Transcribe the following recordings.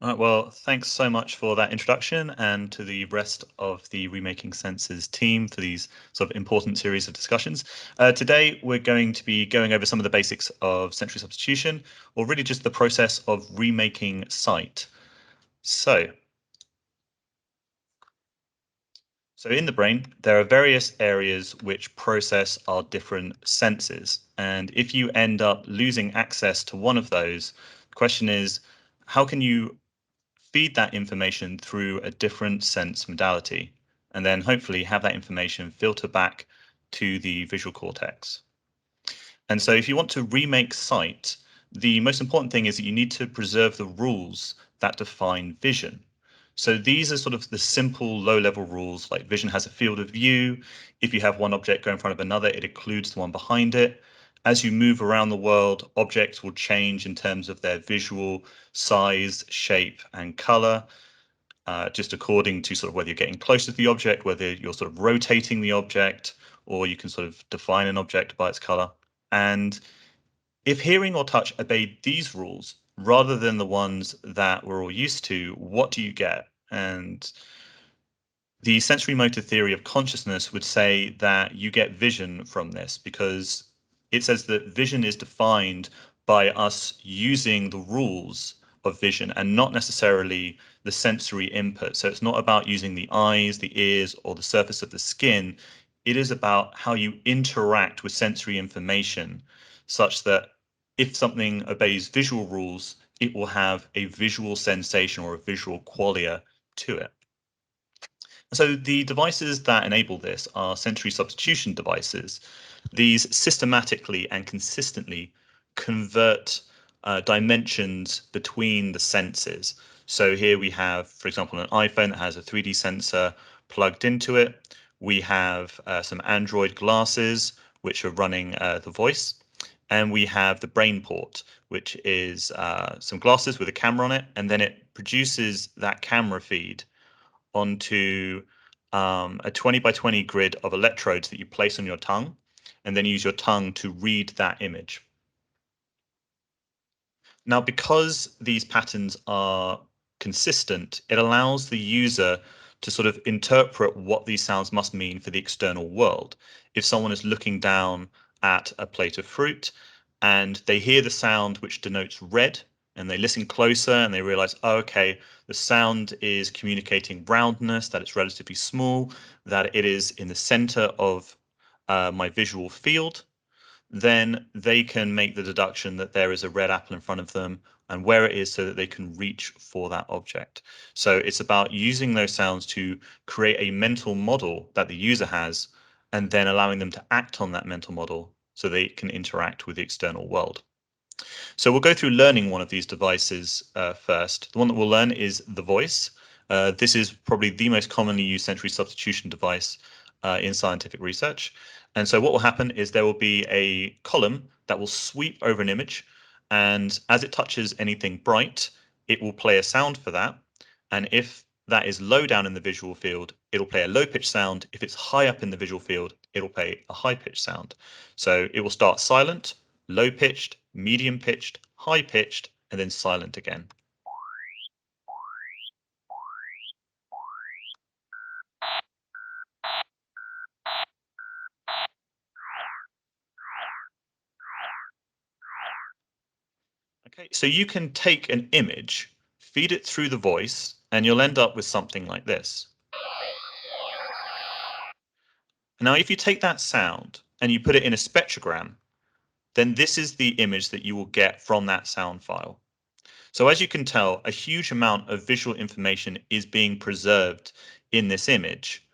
All right, well, thanks so much for that introduction and to the rest of the Remaking Senses team for these sort of important series of discussions. Today, we're going to be going over some of the basics of sensory substitution, or really just the process of remaking sight. So in the brain, there are various areas which process our different senses. And if you end up losing access to one of those, the question is, how can you feed that information through a different sense modality, and then hopefully have that information filter back to the visual cortex? And so if you want to remake sight, the most important thing is that you need to preserve the rules that define vision. So these are sort of the simple low-level rules, like vision has a field of view. If you have one object go in front of another, it occludes the one behind it. As you move around the world, objects will change in terms of their visual size, shape, and color, just according to sort of whether you're getting closer to the object, whether you're sort of rotating the object, or you can sort of define an object by its color. And if hearing or touch obeyed these rules rather than the ones that we're all used to, what do you get? And the sensory motor theory of consciousness would say that you get vision from this because it says that vision is defined by us using the rules of vision and not necessarily the sensory input. So it's not about using the eyes, the ears, or the surface of the skin. It is about how you interact with sensory information such that if something obeys visual rules, it will have a visual sensation or a visual qualia to it. So the devices that enable this are sensory substitution devices. These systematically and consistently convert dimensions between the senses. So here we have, for example, an iPhone that has a 3D sensor plugged into it. We have some Android glasses which are running the voice. And we have the brain port, which is some glasses with a camera on it, and then it produces that camera feed onto a 20 by 20 grid of electrodes that you place on your tongue, and then use your tongue to read that image. Now, because these patterns are consistent, it allows the user to sort of interpret what these sounds must mean for the external world. If someone is looking down at a plate of fruit and they hear the sound which denotes red, and they listen closer and they realize, oh, okay, the sound is communicating roundness, that it's relatively small, that it is in the center of my visual field, then they can make the deduction that there is a red apple in front of them and where it is so that they can reach for that object. So it's about using those sounds to create a mental model that the user has and then allowing them to act on that mental model so they can interact with the external world. So we'll go through learning one of these devices first. The one that we'll learn is the voice. This is probably the most commonly used sensory substitution device in scientific research. And so what will happen is there will be a column that will sweep over an image. And as it touches anything bright, it will play a sound for that. And if that is low down in the visual field, it'll play a low pitch sound. If it's high up in the visual field, it'll play a high pitch sound. So it will start silent, low pitched, medium pitched, high pitched, and then silent again. Okay, so you can take an image, feed it through the voice, and you'll end up with something like this. Now, if you take that sound and you put it in a spectrogram, then this is the image that you will get from that sound file. So as you can tell, a huge amount of visual information is being preserved in this image.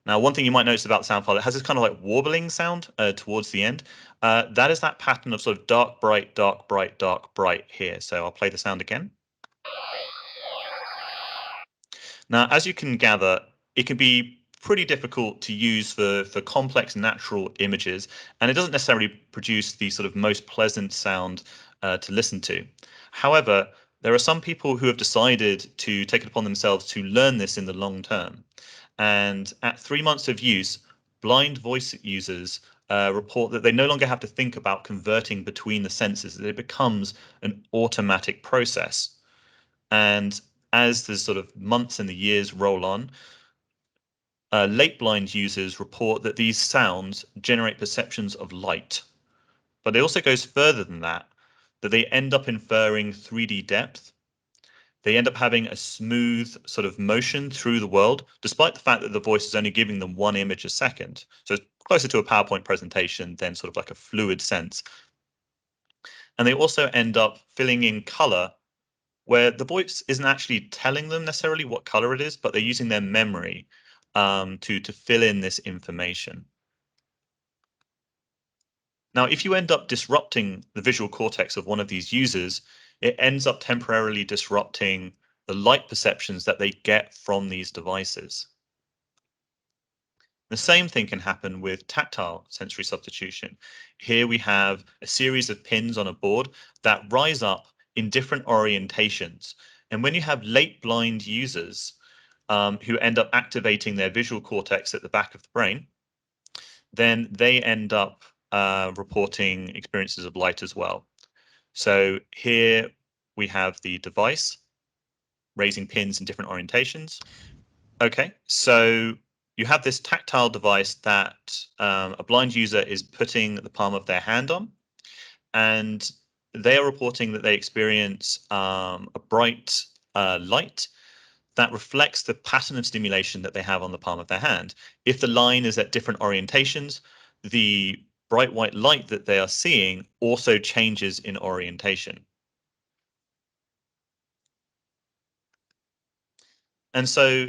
Now, one thing you might notice about the sound file, it has this kind of like warbling sound towards the end. That is that pattern of sort of dark, bright, dark, bright, dark, bright here. So I'll play the sound again. Now, as you can gather, it can be pretty difficult to use for complex natural images, and it doesn't necessarily produce the sort of most pleasant sound to listen to. However, there are some people who have decided to take it upon themselves to learn this in the long term. And at 3 months of use, blind voice users report that they no longer have to think about converting between the senses, that it becomes an automatic process. And as the sort of months and the years roll on, late blind users report that these sounds generate perceptions of light. But it also goes further than that they end up inferring 3D depth. They end up having a smooth sort of motion through the world, despite the fact that the voice is only giving them one image a second. So it's closer to a PowerPoint presentation than sort of like a fluid sense. And they also end up filling in color where the voice isn't actually telling them necessarily what color it is, but they're using their memory to fill in this information. Now, if you end up disrupting the visual cortex of one of these users, it ends up temporarily disrupting the light perceptions that they get from these devices. The same thing can happen with tactile sensory substitution. Here we have a series of pins on a board that rise up in different orientations. And when you have late blind users who end up activating their visual cortex at the back of the brain, then they end up reporting experiences of light as well. So here we have the device raising pins in different orientations. Okay, so you have this tactile device that a blind user is putting the palm of their hand on, and they are reporting that they experience a bright light that reflects the pattern of stimulation that they have on the palm of their hand. If the line is at different orientations, the bright white light that they are seeing also changes in orientation. And so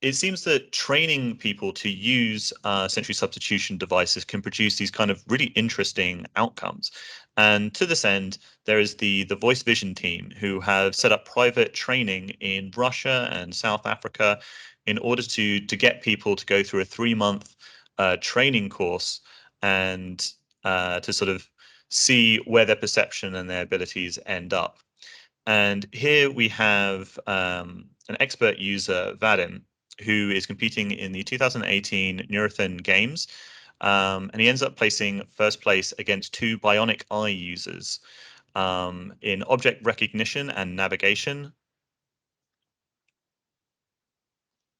it seems that training people to use sensory substitution devices can produce these kind of really interesting outcomes. And to this end, there is the Voice Vision team who have set up private training in Russia and South Africa in order to get people to go through a 3-month training course and to sort of see where their perception and their abilities end up. And here we have an expert user, Vadim, who is competing in the 2018 Neurothin Games. And he ends up placing first place against 2 bionic eye users in object recognition and navigation.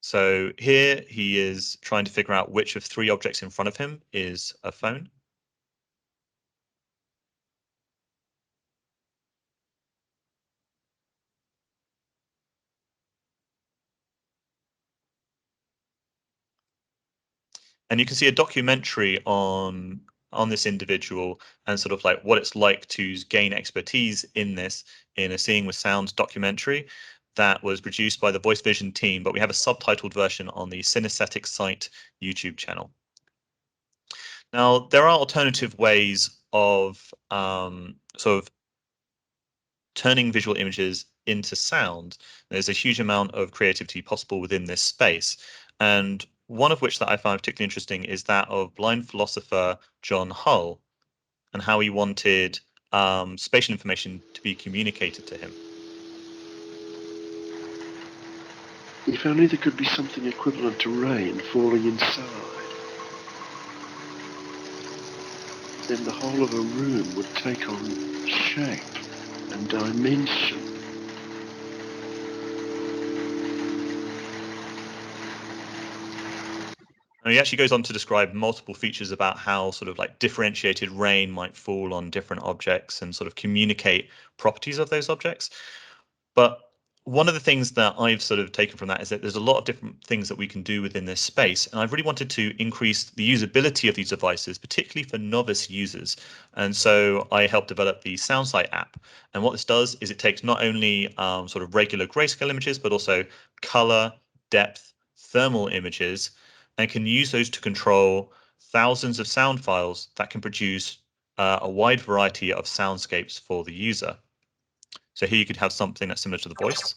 So here he is trying to figure out which of 3 objects in front of him is a phone. And you can see a documentary on this individual and sort of like what it's like to gain expertise in this in a Seeing with Sound documentary that was produced by the Voice Vision team, but we have a subtitled version on the Synesthetic Site YouTube channel. Now, there are alternative ways of sort of turning visual images into sound. There's a huge amount of creativity possible within this space. And one of which that I find particularly interesting is that of blind philosopher John Hull and how he wanted spatial information to be communicated to him. If only there could be something equivalent to rain falling inside. Then the whole of a room would take on shape and dimension. And he actually goes on to describe multiple features about how sort of like differentiated rain might fall on different objects and sort of communicate properties of those objects. But one of the things that I've sort of taken from that is that there's a lot of different things that we can do within this space. And I've really wanted to increase the usability of these devices, particularly for novice users. And so I helped develop the SoundSight app. And what this does is it takes not only sort of regular grayscale images, but also color, depth, thermal images, and can use those to control thousands of sound files that can produce a wide variety of soundscapes for the user. So here you could have something that's similar to the voice.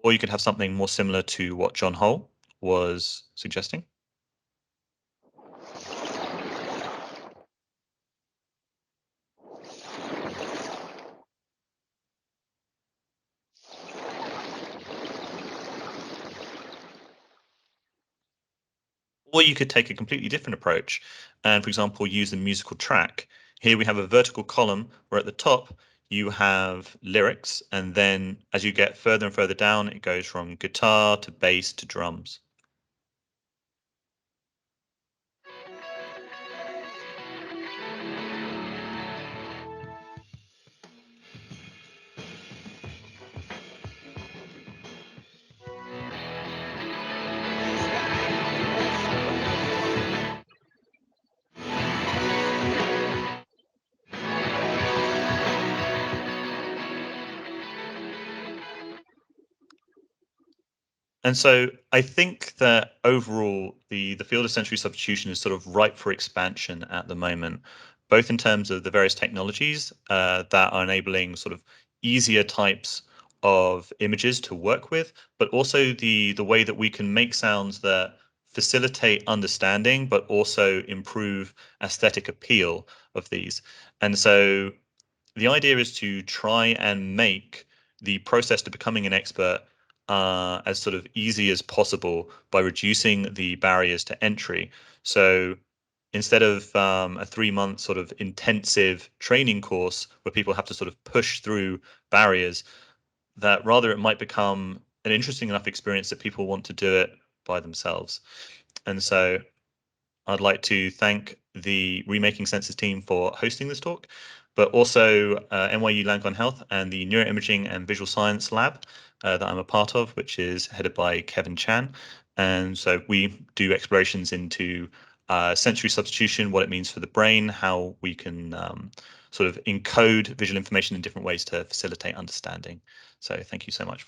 Or you could have something more similar to what John Hull was suggesting. Or you could take a completely different approach and, for example, use a musical track. Here we have a vertical column where at the top you have lyrics, and then as you get further and further down, it goes from guitar to bass to drums. And so I think that overall the field of sensory substitution is sort of ripe for expansion at the moment, both in terms of the various technologies that are enabling sort of easier types of images to work with, but also the way that we can make sounds that facilitate understanding, but also improve aesthetic appeal of these. And so the idea is to try and make the process to becoming an expert as sort of easy as possible by reducing the barriers to entry. So instead of a 3 month sort of intensive training course where people have to sort of push through barriers, that rather it might become an interesting enough experience that people want to do it by themselves. And so I'd like to thank the Remaking Senses team for hosting this talk, but also NYU Langone Health and the Neuroimaging and Visual Science Lab that I'm a part of, which is headed by Kevin Chan. And so we do explorations into sensory substitution, what it means for the brain, how we can sort of encode visual information in different ways to facilitate understanding. So thank you so much.